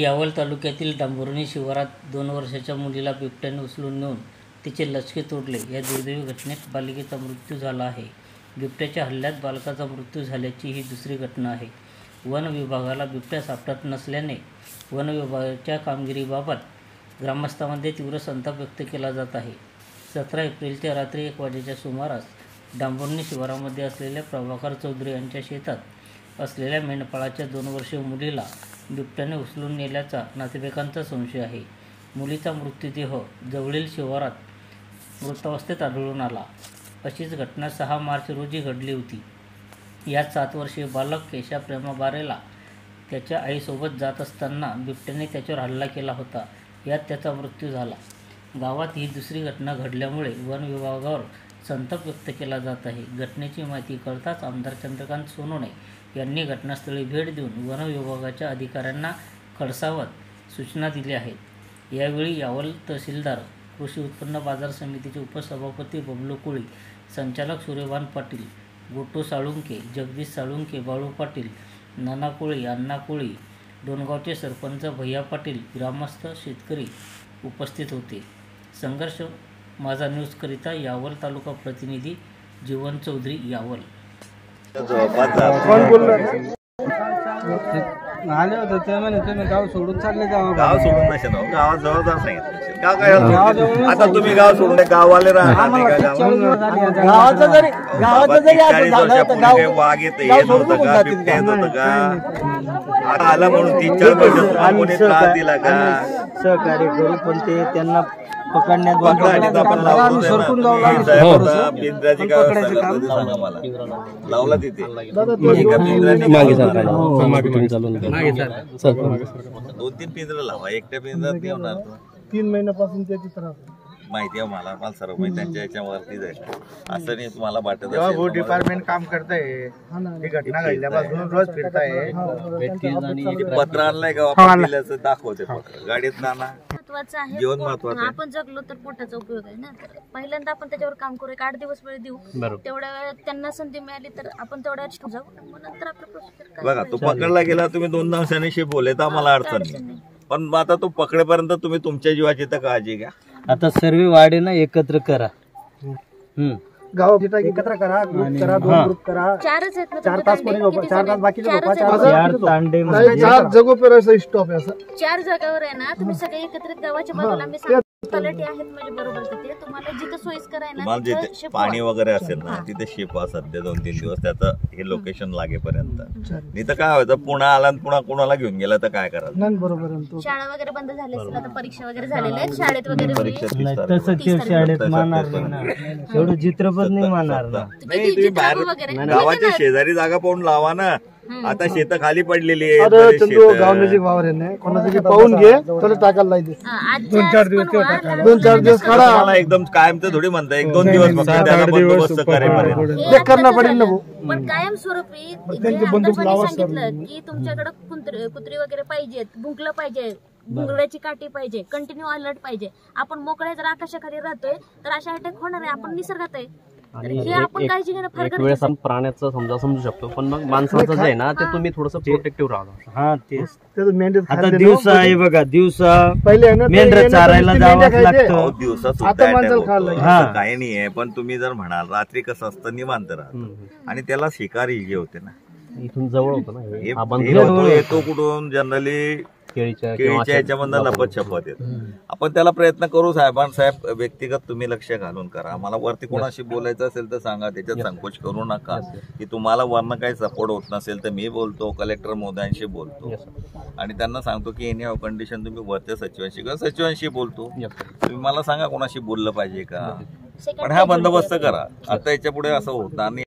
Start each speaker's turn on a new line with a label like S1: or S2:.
S1: यावल तालुक्यातील डांबुर्णी शिवारात 2 वर्षाच्या मुलीला बिबट्याने उचलून नेऊन तिचे लचके तोडले. या दुर्दैवी घटनेत बालिकेचा मृत्यू झाला आहे. बिबट्याच्या हल्ल्यात बालकाचा मृत्यू झाल्याची ही दुसरी घटना आहे. वन विभागाला बिबट्या सापडत नसल्याने वन विभागाच्या कामगिरीबाबत ग्रामस्थांमध्ये तीव्र संताप व्यक्त केला जात आहे. 17 एप्रिलच्या रात्री 1 वाजेच्या सुमारास डांबुर्णी शिवारामध्ये असलेल्या प्रभाकर चौधरी यांच्या शेतात असलेल्या मेंढपाळाच्या 2 वर्षीय मुलीला बिबट्याने उचलून नेल्याचा नातेवाईकांचा संशय आहे. मुलीचा मृतदेह जवळील शिवारात मृतावस्थेत आढळून आला. अशीच घटना 6 मार्च रोजी घडली होती. यात 7 वर्षीय बालक केशा प्रेमा बारेला त्याच्या आईसोबत जात असताना बिबट्याने त्याच्यावर हल्ला केला होता. यात त्याचा मृत्यू झाला. गावात ही दुसरी घटना घडल्यामुळे वन विभागावर संताप व्यक्त केला जात आहे. घटनेची माहिती कळताच आमदार चंद्रकांत सोनवणे यांनी घटनास्थळी भेट देऊन वन विभागाच्या अधिकाऱ्यांना खडसावत सूचना दिल्या आहेत. यावेळी यावल तहसीलदार, कृषी उत्पन्न बाजार समितीचे उपसभापती बबलू कोळी, संचालक सूर्यभान पाटील, गोटू साळुंके, जगदीश साळुंके, बाळू पाटील, नाना कोळी, अण्णा कोळी, डोणगावचे सरपंच भैया पाटील, ग्रामस्थ, शेतकरी उपस्थित होते. संघर्ष माझा न्यूजकरिता यावल तालुका प्रतिनिधी जीवन चौधरी, यावल.
S2: आले होते ते म्हणे तुम्ही गाव सोडून चालले जावा.
S3: गाव सोडून नसेल, गावात जवळ सांगितलं. गाव काय आता तुम्ही गाव सोडून गाववाले राहणार नाही का? वाघ येत होतं का, बिबट्या येत होतं का? आता आला म्हणून 3-4 वर्ष कोणी त्रास दिला का?
S2: सहकार्य करू, पण ते त्यांना पकडण्यात
S3: लावला तिथे 2-3 पिंजरा लावा. एकट्या पिंजरात नाही होणार.
S2: 3 महिन्यापासून त्याची त्रास
S3: माहिती आहे मला सर्व माहिती. त्यांच्या याच्यावरती जाईल असं नाही तुम्हाला वाटत.
S2: डिपार्टमेंट काम करताय. ही घटना घडल्यापासून रोज फिरताय.
S3: पत्र आणलंय का दाखवते. गाडीत नाना
S4: महत्वाचं आहे.
S3: जीवन महत्वाचं.
S4: आपण जगलो तर पोटाचा उपयोग आहे ना. तर पहिल्यांदा आपण त्याच्यावर काम करू. 8 दिवस वेळ देऊ. तेवढ्या वेळात त्यांना संधी मिळाली तर आपण तेवढ्या जाऊ. नंतर आपलं प्रोसिजर
S3: बघा. तो पकडला गेला, तुम्ही 2 दिवसांनी बोलले तर आम्हाला अडचण नाही. पण आता तो पकडेपर्यंत तुम्ही तुमच्या जीवाची तर काळजी घ्या.
S2: आता सर्व वाडे ना एकत्र करा. गाव एकत्र करा, ग्रुप करा, 2 ग्रुप करा.
S4: 4च आहेत ना.
S2: 4 तास कोणी झोपा, 4 तास बाकी झोपा. 4 तांडे 4 जगो पे रस स्टॉप आहे असं.
S4: 4 जागावर आहे ना. तुम्ही सगळे एकत्रित गावाच्या बाजूला मी तलाठी आहेत म्हणजे बरोबर. तिथे तुम्हाला जिथं सोयीस्कर आहे ना,
S3: तुम्हाला जिथे पाणी वगैरे असेल ना तिथे शिपवा सध्या 2-3 दिवस त्याचं हे लोकेशन लागेपर्यंत. नाही तर काय व्हायचं, पुन्हा आला पुन्हा कोणाला घेऊन गेला तर काय करायचं.
S2: बरोबर.
S4: शाळा वगैरे बंद झाली असेल, आता परीक्षा वगैरे झालेल्या आहेत. शाळेत वगैरे
S2: तसं शाळेत मानणार ना, एवढं चित्रपट नाही मानणार ना.
S3: नाही, तुम्ही बाहेर गावाच्या शेजारी जागा पाहून लावा ना. आता शेत खाली पडलेली आहे.
S2: पाहून घे, टाकायला लागते. 2-4 दिवस काढा.
S3: मला एकदम कायमचं थोडी म्हणता. 1-2 दिवस बंदोबस्त करेपर्यंत
S2: करणार पडेल ना.
S4: पण कायमस्वरूपी सांगितलं की तुमच्याकडे कुत्री वगैरे पाहिजेत, भुंकलं पाहिजे, भुंगड्याची काठी पाहिजे, कंटिन्यू अलर्ट पाहिजे. आपण मोकळे जर आकाशाखाली राहतोय तर अशा अटॅक होणार आहे. आपण निसर्गात आहे.
S5: एक वेळेस आपण प्राण्याचं समजू शकतो, पण मग माणसाचं जे आहे ना ते तुम्ही थोडस प्रोटेक्टिव्ह राहा.
S2: हा, तेच. आता दिवसा आहे बघा, दिवसा पहिले मेंढर चारायला जावं लागतं.
S3: दिवसा काही नाही आहे. पण तुम्ही जर म्हणाल रात्री कसं असतं, निवांत राहत आणि त्याला शिकारी जे होते ना,
S5: इथून जवळ होतं
S3: ना. येतो कुठून जनरली केळीच्या याच्यामधून लपत छपत येत. आपण त्याला प्रयत्न करू. साहेब व्यक्तिगत तुम्ही लक्ष घालून करा. मला वरती कोणाशी बोलायचं असेल तर सांगा. त्याच्यात संकोच करू नका. की तुम्हाला वरनं काही सपोर्ट होत नसेल तर मी बोलतो, कलेक्टर महोदयांशी बोलतो आणि त्यांना सांगतो की एनी हाव कंडिशन तुम्ही वरच्या सचिवांशी किंवा सचिवांशी बोलतो. तुम्ही मला सांगा कोणाशी बोललं पाहिजे का. पण हा बंदोबस्त करा. आता याच्या पुढे असं होत नाही.